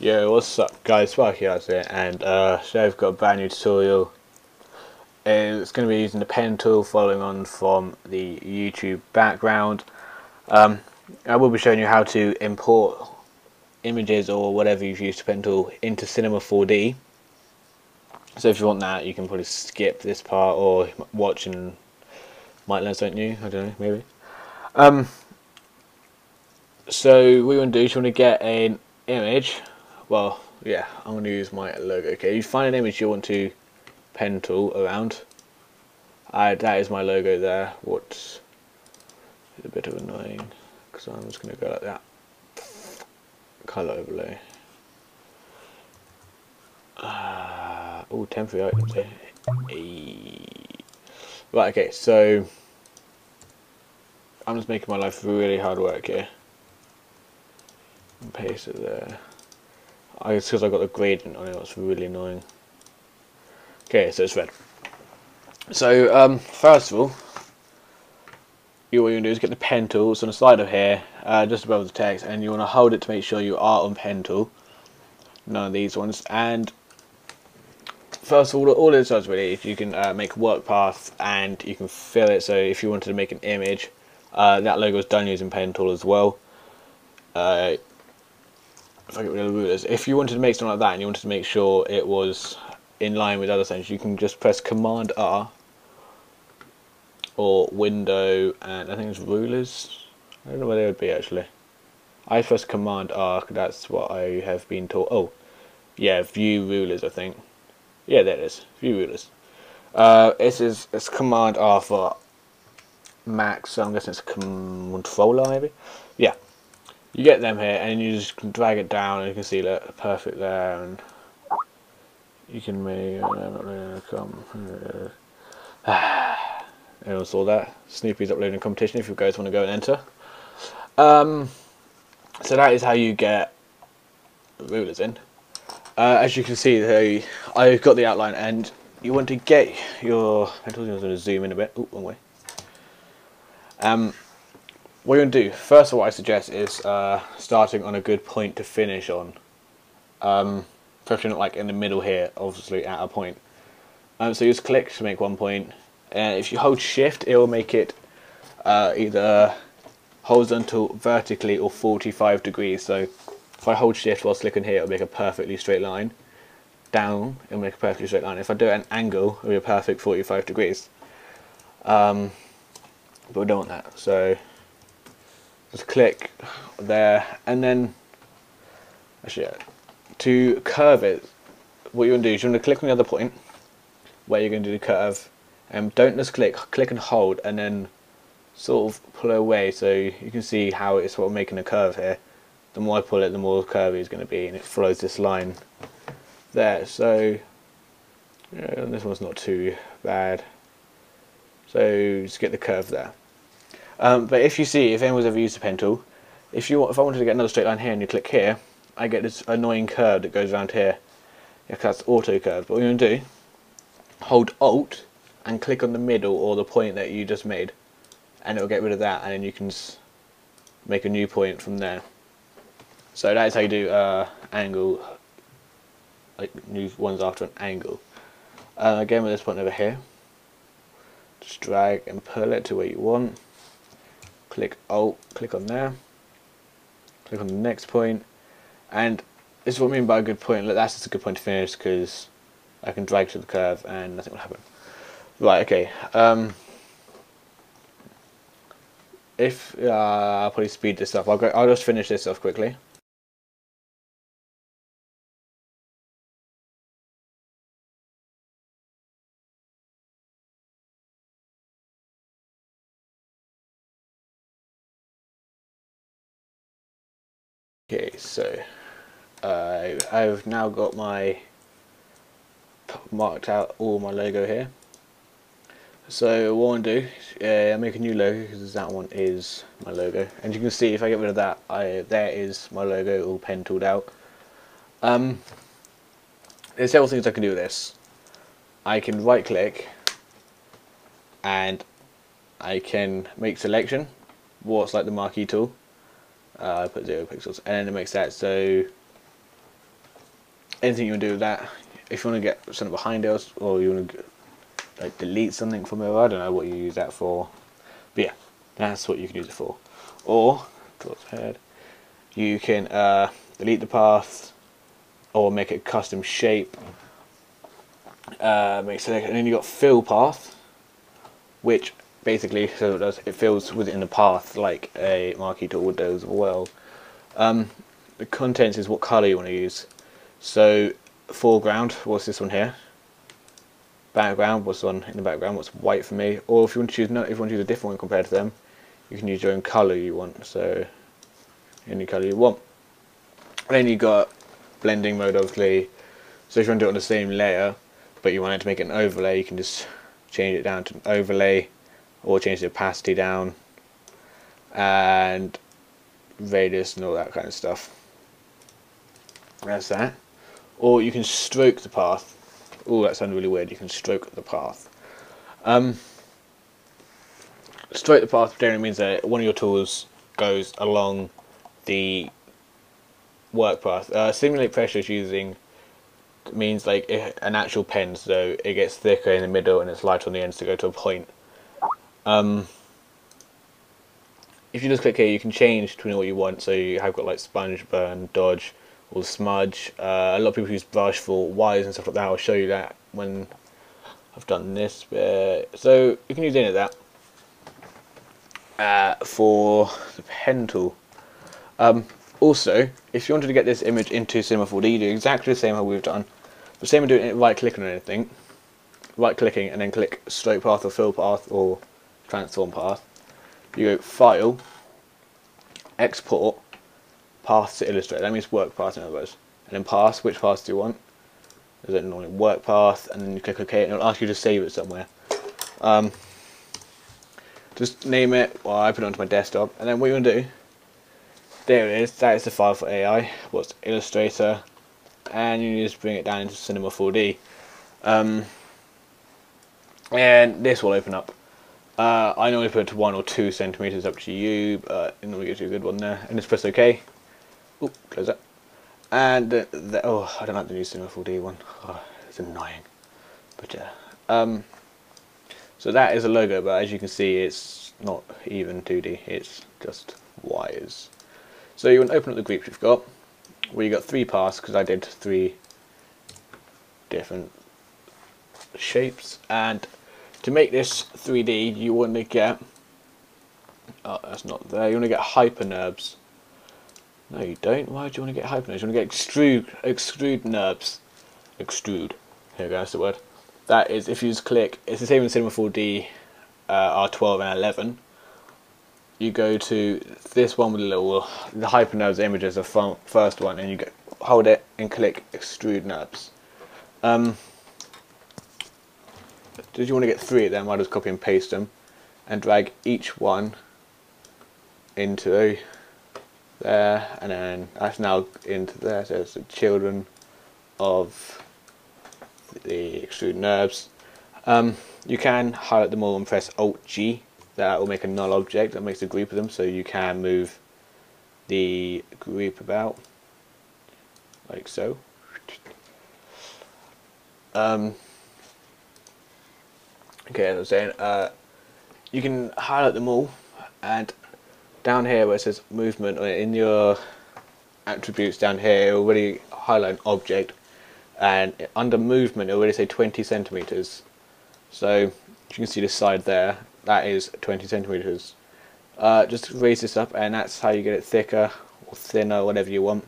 Yo, what's up guys, Sparky out here, and today I've got a brand new tutorial. It's going to be using the pen tool, following on from the YouTube background. I will be showing you how to import images or whatever you've used the pen tool into Cinema 4D. So if you want that, you can probably skip this part or watch and might learn something new, I don't know, maybe. So what you want to do is you want to get an image. Well, yeah, I'm going to use my logo. Okay, you find an image you want to pen tool around. That is my logo there. What's a bit of annoying because I'm just going to go like that. Color overlay. Oh, temporary items here. Right, okay, so I'm just making my life really hard work here. And paste it there. It's because I got the gradient on it. That's really annoying. Okay, so it's red. So first of all, what you're going to do is get the pen tool. It's on the side of here, just above the text, and you want to hold it to make sure you are on pen tool. None of these ones. And first of all it does really is you can make a work path and you can fill it. So if you wanted to make an image, that logo is done using pen tool as well. If I get rid of the rulers, if you wanted to make something like that and you wanted to make sure it was in line with other things, you can just press Command R or Window, and I think it's rulers. I don't know where they would be actually. I press Command R, that's what I have been taught. Oh, yeah, View Rulers, I think. Yeah, there it is, View Rulers. It's Command R for Mac, so I'm guessing it's Controller maybe. Yeah. You get them here and you just drag it down and you can see that perfect there, and you can make anyone saw that? Snoopy's uploading a competition if you guys want to go and enter. So that is how you get rulers in. As you can see, I've got the outline, and you want to get your I'm going to zoom in a bit. Oh, wrong way. What you're going to do, first of all, I suggest is starting on a good point to finish on. Especially not like in the middle here, obviously at a point. So you just click to make one point. If you hold shift, it will make it either horizontal, vertically, or 45 degrees. So if I hold shift while clicking here, it will make a perfectly straight line. Down, it will make a perfectly straight line. If I do it at an angle, it will be a perfect 45 degrees. But we don't want that. So just click there, and then actually, to curve it, what you're going to do is you're going to click on the other point where you're going to do the curve, and don't just click and hold, and then sort of pull it away, so you can see how it's sort of making a curve here. The more I pull it, the more curvy it's going to be, and it follows this line there. So yeah, this one's not too bad. So just get the curve there. But if anyone's ever used a pen tool, if I wanted to get another straight line here and you click here, I get this annoying curve that goes around here. Yeah, that's auto curve. But what you're going to do, hold Alt and click on the middle or the point that you just made, and it will get rid of that, and then you can make a new point from there. So that is how you do angle, like new ones after an angle. Again with this point over here, just drag and pull it to where you want. Click Alt, click on there, click on the next point, and this is what I mean by a good point. Look, that's just a good point to finish because I can drag to the curve and nothing will happen. Right, okay. I'll probably speed this up. I'll just finish this off quickly. Okay, so I've now got marked out all my logo here. So what I want to do is make a new logo, because that one is my logo, and you can see if I get rid of that, there is my logo all pen tooled out. There's several things I can do with this. I can right click and I can make selection, what's like the marquee tool. I put 0 pixels, and then it makes that so anything you want to do with that. If you want to get something behind it, or you want to like delete something from it, I don't know what you use that for, but yeah, that's what you can use it for. Or towards head, you can delete the path, or make it a custom shape. Make select, and then you got fill path, which basically so it fills within the path like a marquee tool does as well. The contents is what color you want to use. So foreground, what's this one here? Background, what's on in the background? What's white for me? Or if you want to choose if you want to use a different one compared to them, you can use your own color you want. So any color you want. Then you got blending mode, obviously. So if you want to do it on the same layer, but you want it to make it an overlay, you can just change it down to an overlay, or change the opacity down, and radius and all that kind of stuff. That's that. Or you can stroke the path. Oh, that sounded really weird. You can stroke the path. Stroke the path generally means that one of your tools goes along the work path. Simulate pressure is using means like an actual pen, so it gets thicker in the middle and it's lighter on the ends to go to a point. If you just click here, you can change between what you want. So you have got like sponge, burn, dodge, or smudge. A lot of people use brush for wires and stuff like that. I'll show you that when I've done this bit. So you can use any of that. For the pen tool. Also, if you wanted to get this image into Cinema 4D, you do exactly the same how we've done. The same as doing it right clicking on anything. Right clicking and then click stroke path or fill path or transform path. You go File, Export, Path to Illustrator. That means work path in other words. And then path, which path do you want? Is it normally work path? And then you click OK and it'll ask you to save it somewhere. Just name it, or I put it onto my desktop, and then what you want to do, there it is, that is the file for AI, what's Illustrator, and you just bring it down into Cinema 4D. And this will open up. I normally put it to 1 or 2 centimeters, up to you, but it normally gives you a good one there. And just press OK. Ooh, close that. And oh, I don't like the new Cinema 4D one. Oh, it's annoying. But yeah. So that is a logo, but as you can see, it's not even 2D. It's just wires. So you want to open up the group you've got, where you got 3 paths, because I did 3 different shapes. And to make this 3D, you want to get, oh, that's not there. You want to get hypernerbs. No, you don't. Why do you want to get hypernerbs? You want to get extrude nerbs. Extrude. Here we go. That's the word. That is, if you just click, it's the same in Cinema 4D R12 and 11. You go to this one with the little, the hypernerbs images, the first one, and you go, hold it and click extrude nerbs. Did you want to get 3 of them? I'll just copy and paste them and drag each one into there, and then that's now into there. So it's the children of the extrude nerbs. You can highlight them all and press Alt G. That will make a null object that makes a group of them, so you can move the group about like so. Okay, as I was saying, you can highlight them all, and down here where it says movement, or in your attributes down here, it will already highlight an object. And under movement it will already say 20 centimeters. So you can see the side there, that is 20 centimeters. Just raise this up, and that's how you get it thicker or thinner, whatever you want.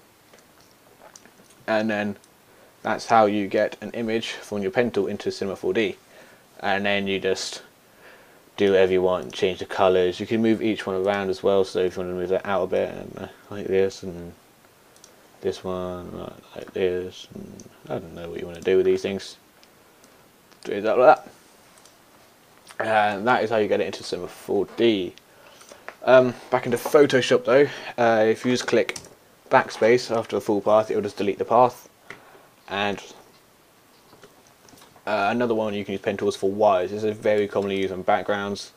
And then that's how you get an image from your pen tool into Cinema 4D. And then you just do whatever you want, change the colours. You can move each one around as well, so if you want to move that out a bit, and like this, and this one like this, and I don't know what you want to do with these things. Do it like that. And that is how you get it into Cinema 4D. Back into Photoshop though, if you just click backspace after the full path, it will just delete the path. And another one you can use pen tools for wires. This is very commonly used on backgrounds.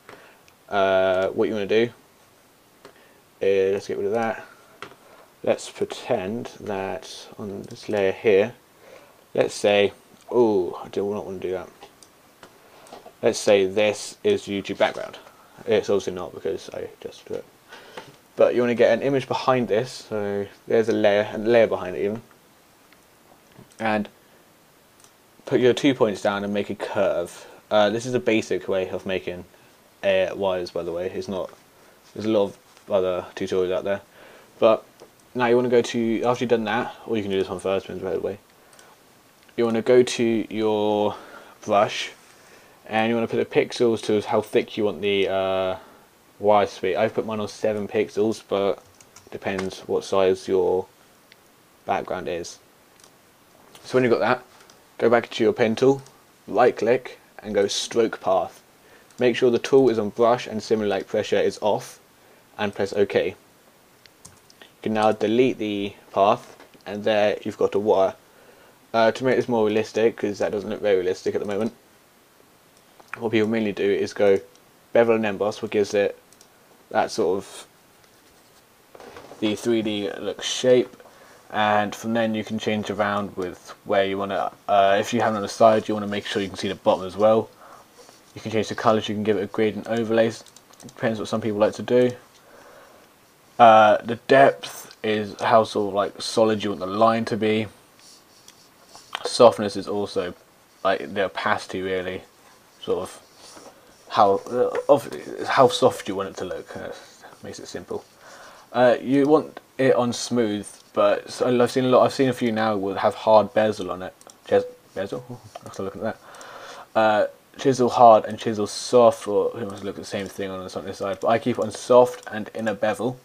What you want to do is, let's get rid of that. Let's pretend that on this layer here, let's say, oh, I do not want to do that. Let's say this is YouTube background. It's obviously not because I just do it. But you want to get an image behind this, so there's a layer behind it even. And put your 2 points down and make a curve. This is a basic way of making wires, by the way. It's not. There's a lot of other tutorials out there. But now you want to go to, after you've done that, or you can do this one first, by the way. You want to go to your brush, and you want to put the pixels to how thick you want the wires to be. I've put mine on 7 pixels, but it depends what size your background is. So when you've got that, go back to your pen tool, right click, and go stroke path. Make sure the tool is on brush and simulate pressure is off, and press OK. You can now delete the path, and there you've got a wire. To make this more realistic, because that doesn't look very realistic at the moment, what people mainly do is go bevel and emboss, which gives it that sort of the 3D look shape, and from then you can change around with where you want to, if you have it on the side, you want to make sure you can see the bottom as well. You can change the colours, you can give it a gradient overlays, depends what some people like to do. The depth is how sort of like solid you want the line to be. Softness is also like the opacity, really, sort of how soft you want it to look. Makes it simple. You want it on smooth, but I've seen a few now will have hard bezel on it. Bezel? I have to look at that. Chisel hard and chisel soft, or it must look the same thing on this side. But I keep it on soft and inner bevel.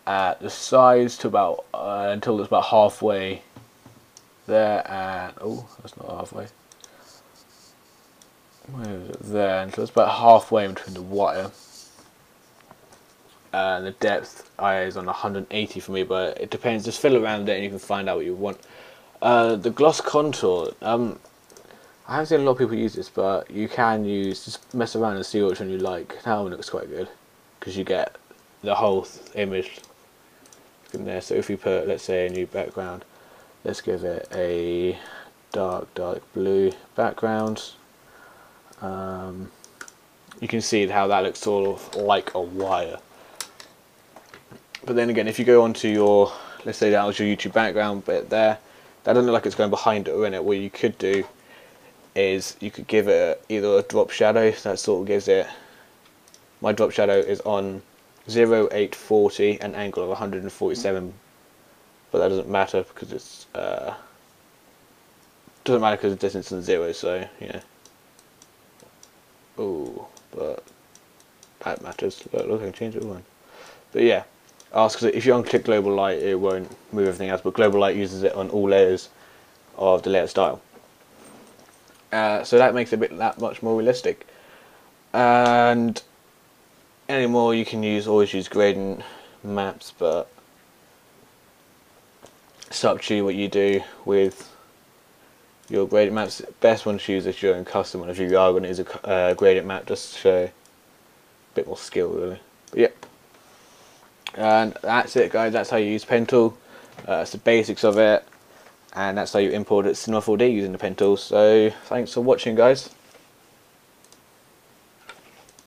The size to about until it's about halfway there, and oh, that's not halfway. Where is it? There, until it's about halfway between the wire. The depth is on 180 for me, but it depends. Just fiddle around it and you can find out what you want. The gloss contour, I haven't seen a lot of people use this, but you can just mess around and see which one you like. That one looks quite good because you get the whole image in there. So if we put, let's say, a new background, let's give it a dark blue background. You can see how that looks sort of like a wire. But then again, if you go onto your, let's say that was your YouTube background bit there, that doesn't look like it's going behind it or in it. What you could do is you could give it either a drop shadow, that sort of gives it, my drop shadow is on 0.840 and angle of 147, but that doesn't matter because it's doesn't matter because the distance is 0, so yeah. Oh, but that matters. Look, I can change it one. But yeah, because if you unclick global light, it won't move everything else. But global light uses it on all layers of the layer style. So that makes it that much more realistic. And anymore, you can always use gradient maps, but it's up to you what you do with your gradient maps. Best one to use is your own custom one. If you are going to use a gradient map, just to show a bit more skill, really. But yeah, and that's it, guys. That's how you use pen tool. That's the basics of it. And that's how you import it Cinema 4D using the pen tool. So thanks for watching, guys.